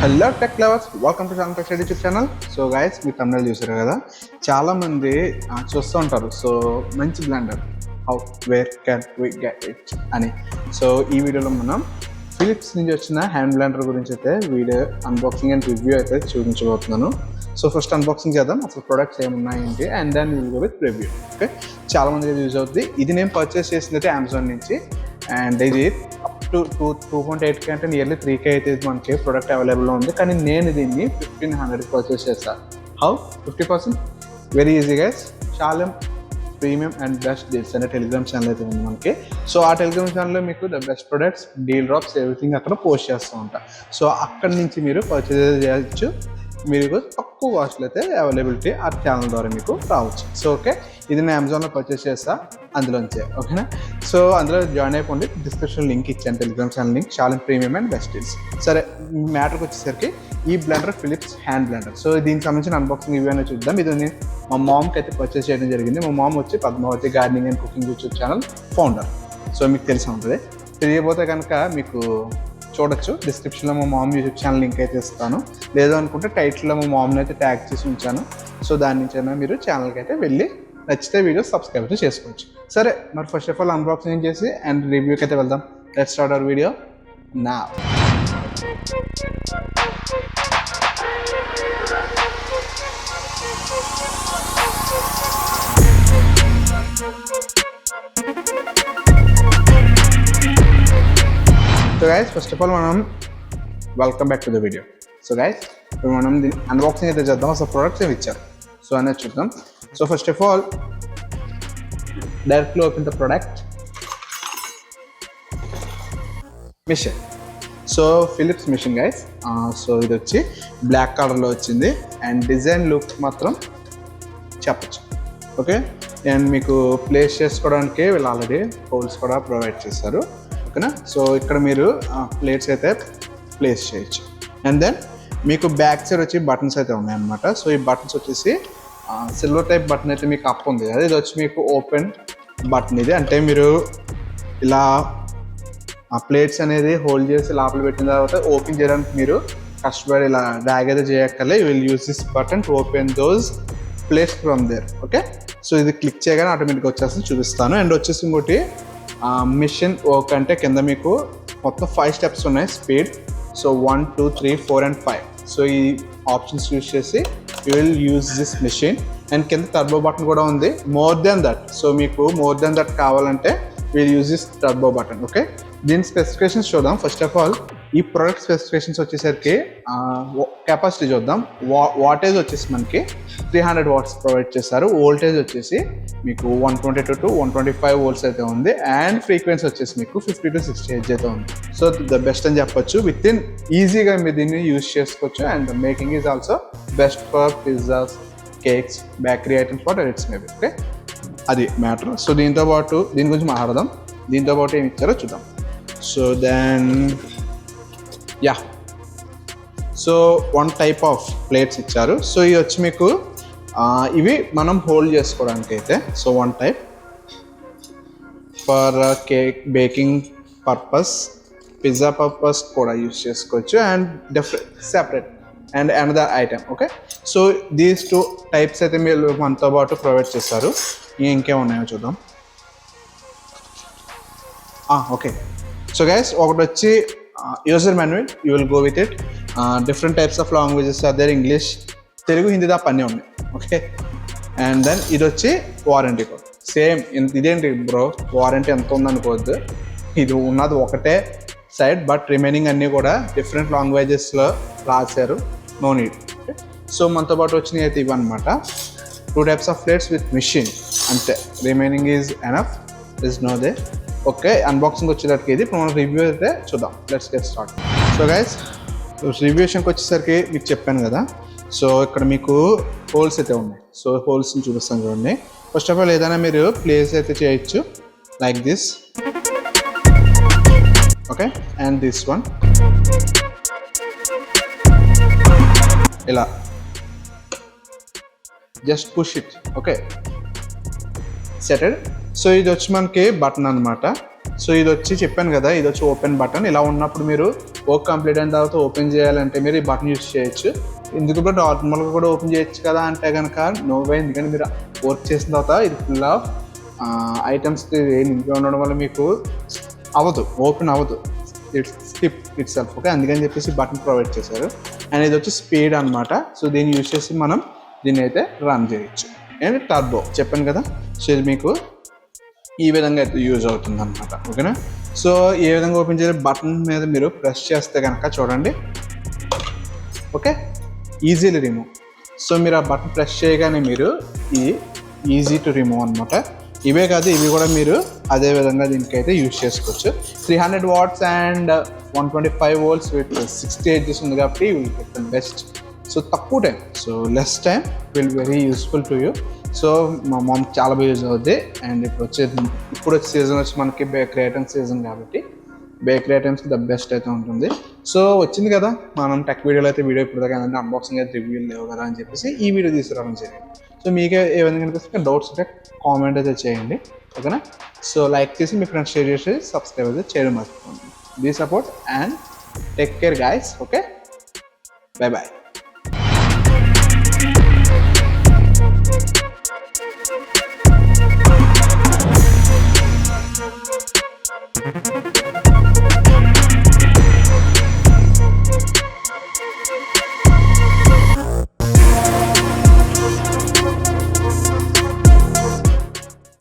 Hello tech lovers, welcome to Sham tech YouTube channel. So guys, మీరు తమిళ చూసారు కదా, చాలామంది చూస్తూ ఉంటారు. సో మంచి blender, how where can we get it అని. సో ఈ వీడియోలో మనం ఫిలిప్స్ నుంచి వచ్చిన హ్యాండ్ బ్లెండర్ గురించి అయితే వీడియో అన్బాక్సింగ్ అండ్ రివ్యూ అయితే చూపించబోతున్నాను. సో ఫస్ట్ అన్బాక్సింగ్ చేద్దాం, అసలు ప్రొడక్ట్స్ ఏమున్నాయండి, and then will go with review. Okay, చాలా మందికి యూజ్ అవుతుంది. ఇది నేను పర్చేస్ చేసింది అయితే అమెజాన్ నుంచి, అండ్ ఇది టు 2.8K అంటే నియర్లీ 3K అయితే మనకి ప్రొడక్ట్ అవైలబుల్లో ఉంది. కానీ నేను దీన్ని 1500 పర్చేస్ చేస్తాను. How 50%? Very easy guys. Shalem premium and best deals అనే టెలిగ్రామ్ ఛానల్ అయితే ఉంది మనకి. సో ఆ టెలిగ్రామ్ ఛానల్లో మీకు the best products, deal drops, everything అక్కడ పోస్ట్ చేస్తూ ఉంటాను. సో అక్కడి నుంచి మీరు పర్చేస్ చేయొచ్చు. మీకు తక్కువ కాస్ట్లో అయితే అవైలబిలిటీ ఆ ఛానల్ ద్వారా మీకు రావచ్చు. సో ఓకే, ఇది నేను అమెజాన్లో పర్చేస్ చేస్తా అందులోంచే. ఓకేనా? సో అందులో జాయిన్ అయిపోండి. డిస్క్రిప్షన్ లింక్ ఇచ్చాను, Telegram channel link, Shalem premium and best deals. సరే, మ్యాటర్కి వచ్చేసరికి ఈ blender Philips hand blender. So దీనికి సంబంధించిన అన్బాక్సింగ్ రివ్యూ అనేది చూద్దాం. ఇది నేను మా మామ్కి అయితే పర్చేస్ చేయడం జరిగింది. మా మామ్ వచ్చి Padmavathi gardening and cooking YouTube channel founder. So మీకు తెలిసి ఉంటుంది. తెలియకపోతే కనుక మీకు చూడొచ్చు, డిస్క్రిప్షన్లో మా మామ్ యూట్యూబ్ ఛానల్ లింక్ అయితే ఇస్తాను. లేదు అనుకుంటే టైటిల్లో మా మామ్ని అయితే ట్యాగ్ చేసి ఉంచాను. సో దాని నుంచి అయినా మీరు ఛానల్కి అయితే వెళ్ళి నచ్చితే వీడియో సబ్స్క్రైబ్ అయితే చేసుకోవచ్చు. సరే, మరి ఫస్ట్ ఆఫ్ ఆల్ అన్బాక్సింగ్ చేసి అండ్ రివ్యూకి అయితే వెళ్దాం. Let's start our video now. So guys, first of all మనం welcome back to the video. So guys, ఇప్పుడు మనం అన్బాక్సింగ్ అయితే చేద్దాం. అసలు ప్రొడక్ట్స్ ఏమి ఇచ్చారు సో అనేది చూద్దాం. So first of all directly open the product. Machine. So Philips machine guys. So ఇది వచ్చి బ్లాక్ కలర్లో వచ్చింది అండ్ డిజైన్ లుక్ మాత్రం చెప్పచ్చు. ఓకే, అండ్ మీకు ప్లేస్ చేసుకోవడానికి వీళ్ళు ఆల్రెడీ హోల్స్ కూడా ప్రొవైడ్ చేశారు. ఓకేనా? సో ఇక్కడ మీరు ప్లేట్స్ అయితే ప్లేస్ చేయొచ్చు. అండ్ దెన్ మీకు బ్యాక్ సైడ్ వచ్చి బటన్స్ అయితే ఉన్నాయన్నమాట. సో ఈ బటన్స్ వచ్చేసి సిల్వర్ టైప్ బటన్ అయితే మీకు అప్ ఉంది కదా, ఇది వచ్చి మీకు ఓపెన్ బటన్. ఇది అంటే మీరు ఇలా ఆ ప్లేట్స్ అనేది హోల్డ్ చేసి లోపల పెట్టిన తర్వాత ఓపెన్ చేయడానికి మీరు కష్టపడి ఇలా డ్రాగ్ అయితే చేయక్కర్లే. You will use this button to open those plates from there. Okay, so ఇది క్లిక్ చేయగానే ఆటోమేటిక్గా వచ్చేసి చూపిస్తాను. అండ్ వచ్చేసి ఇంకోటి మిషన్ వర్క్ అంటే కింద మీకు మొత్తం 5 స్టెప్స్ ఉన్నాయి స్పీడ్. So 1, 2, 3, 4 and 5. సో ఈ ఆప్షన్స్ యూజ్ చేసి you will use this machine. And కింద టర్బో బటన్ కూడా ఉంది. మోర్ దెన్ దట్, సో మీకు మోర్ దెన్ దట్ కావాలంటే will use this turbo button. Okay, దీని స్పెసిఫికేషన్స్ చూద్దాం. ఫస్ట్ ఆఫ్ ఆల్ ఈ ప్రోడక్ట్ స్పెసిఫికేషన్స్ వచ్చేసరికి కెపాసిటీ చూద్దాం. వాటేజ్ వచ్చేసి మనకి 300 వాట్స్ ప్రొవైడ్ చేస్తారు. వోల్టేజ్ వచ్చేసి మీకు 122 to 125 వోల్ట్స్ అయితే ఉంది. అండ్ ఫ్రీక్వెన్సీ వచ్చేసి మీకు 50 to 60 హెర్ట్జ్ అయితే ఉంది. సో ద బెస్ట్ అని చెప్పొచ్చు. విత్ ఇన్ ఈజీగా మీరు దీన్ని యూజ్ చేసుకోవచ్చు. And making is also best for pizzas, cakes, bakery items, what it's maybe. Okay, అది మ్యాటర్. సో దీంతో పాటు దీని గురించి మాట్లాడదాం. దీంతో పాటు ఏమి ఇచ్చారో చూద్దాం. So then yeah, so 1 type of plates ఇచ్చారు. సో ఇవి వచ్చి మీకు ఇవి మనం హోల్డ్ చేసుకోవడానికి అయితే. So 1 type for cake baking purpose, pizza purpose కూడా యూజ్ చేసుకోవచ్చు. And separate and another item. Okay, so these 2 types అయితే మీరు మనతో పాటు ప్రొవైడ్ చేస్తారు. ఇంకేమున్నాయో చూద్దాం. ఓకే, సో గైస్, ఒకటి వచ్చి user manual, you will go with it. Different types of languages are there, English, Telugu, Hindi దాకా అన్నీ ఉన్నాయి. ఓకే, అండ్ దెన్ ఇది వచ్చి వారంటీ కోడ్. సేమ్ ఇదేంటి బ్రో వారంటీ ఎంత ఉందనుకోవద్దు, ఇది ఉన్నది ఒకటే సైడ్, బట్ రిమైనింగ్ అన్నీ కూడా డిఫరెంట్ లాంగ్వేజెస్లో రాశారు. No need. ఓకే, సో మనతో పాటు వచ్చినవి అయితే ఇవన్నమాట. 2 types of plates with machine అంతే. Remaining is enough, is no they. Okay, unboxing వచ్చేటట్టుకి ఇది. ఇప్పుడు మనం రివ్యూ అయితే చూద్దాం. Let's get start. So guys, రివ్యూషన్కి వచ్చేసరికి మీకు చెప్పాను కదా. సో ఇక్కడ మీకు హోల్స్ అయితే ఉన్నాయి. సో హోల్స్ని చూపిస్తాను చూడండి. ఫస్ట్ ఆఫ్ ఆల్ ఏదైనా మీరు ప్లేస్ అయితే చేయొచ్చు like this. Okay, and this one ఇలా just push it. Okay, setted. So ఇది వచ్చి మనకి బటన్ అనమాట. సో ఇది వచ్చి చెప్పాను కదా, ఇది వచ్చి ఓపెన్ బటన్. ఇలా ఉన్నప్పుడు మీరు వర్క్ కంప్లీట్ అయిన తర్వాత ఓపెన్ చేయాలంటే మీరు ఈ బటన్ యూస్ చేయొచ్చు. ఎందుకు కూడా నార్మల్గా కూడా ఓపెన్ చేయొచ్చు కదా అంటే కనుక నోవే, ఎందుకంటే మీరు వర్క్ చేసిన తర్వాత ఇది ఫుల్ ఆఫ్ ఐటమ్స్ ఇంట్లో ఉండడం వల్ల మీకు అవ్వదు, ఓపెన్ అవ్వదు, స్కిప్ ఇట్ సెల్ఫ్. ఓకే, అందుకని చెప్పేసి బటన్ ప్రొవైడ్ చేశారు. అండ్ ఇది వచ్చి స్పీడ్ అనమాట. సో దీన్ని యూజ్ చేసి మనం దీన్ని అయితే రన్ చేయొచ్చు. అండ్ టర్బో చెప్పాను కదా, సో ఇది మీకు ఈ విధంగా అయితే యూజ్ అవుతుంది అనమాట. ఓకేనా, సో ఏ విధంగా ఓపెన్ చేయాలి, బటన్ మీద మీరు ప్రెస్ చేస్తే కనుక చూడండి, ఓకే, ఈజీలీ రిమూవ్. సో మీరు ఆ బటన్ ప్రెస్ చేయగానే మీరు ఈ ఈజీ టు రిమూవ్ అనమాట. ఇవే కాదు, ఇవి కూడా మీరు అదే విధంగా దీనికైతే యూజ్ చేసుకోవచ్చు. 300 watts and 125 volts with 60 edges ఉంది కాబట్టి will get the best. So తక్కువ time, so less time will very useful to you. So మా మామ్ చాలా బాగా యూజ్ అవుద్ది. అండ్ ఇప్పుడు వచ్చే సీజన్ వచ్చి మనకి బేకరీ ఐటమ్స్ సీజన్ కాబట్టి బేకరీ ఐటమ్స్కి ద బెస్ట్ అయితే ఉంటుంది. సో వచ్చింది కదా, మనం టెక్ వీడియోలో అయితే వీడియో ఇప్పుడు దాకా అన్బాక్సింగ్ అయితే రివ్యూలు లేవు కదా అని చెప్పేసి ఈ వీడియో తీసుకురావడం జరిగింది. సో మీకే ఏ విధంగా కనిపిస్తే డౌట్స్ ఉంటే కామెంట్ అయితే చేయండి. ఓకేనా, సో లైక్ చేసి మీ ఫ్రెండ్స్ షేర్ చేసి సబ్స్క్రైబ్ అయితే చేయడం మర్చిపోండి. Be support and take care guys. Okay, bye bye.